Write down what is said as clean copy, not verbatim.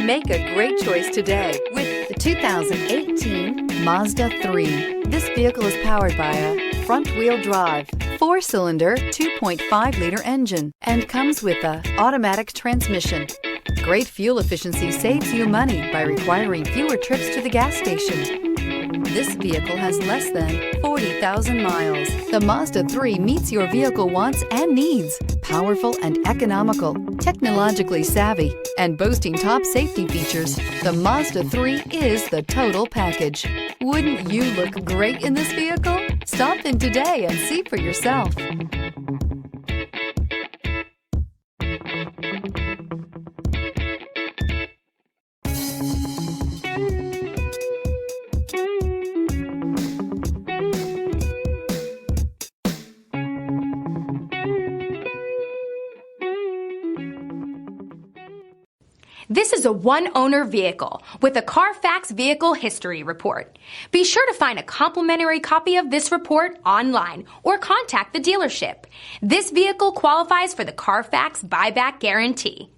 Make a great choice today with the 2018 Mazda 3. This vehicle is powered by a front-wheel drive, 4-cylinder, 2.5-liter engine, and comes with a automatic transmission. Great fuel efficiency saves you money by requiring fewer trips to the gas station. This vehicle has less than 40,000 miles. The Mazda 3 meets your vehicle wants and needs. Powerful and economical, technologically savvy, and boasting top safety features, the Mazda 3 is the total package. Wouldn't you look great in this vehicle? Stop in today and see for yourself. This is a one-owner vehicle with a Carfax Vehicle History Report. Be sure to find a complimentary copy of this report online or contact the dealership. This vehicle qualifies for the Carfax Buyback Guarantee.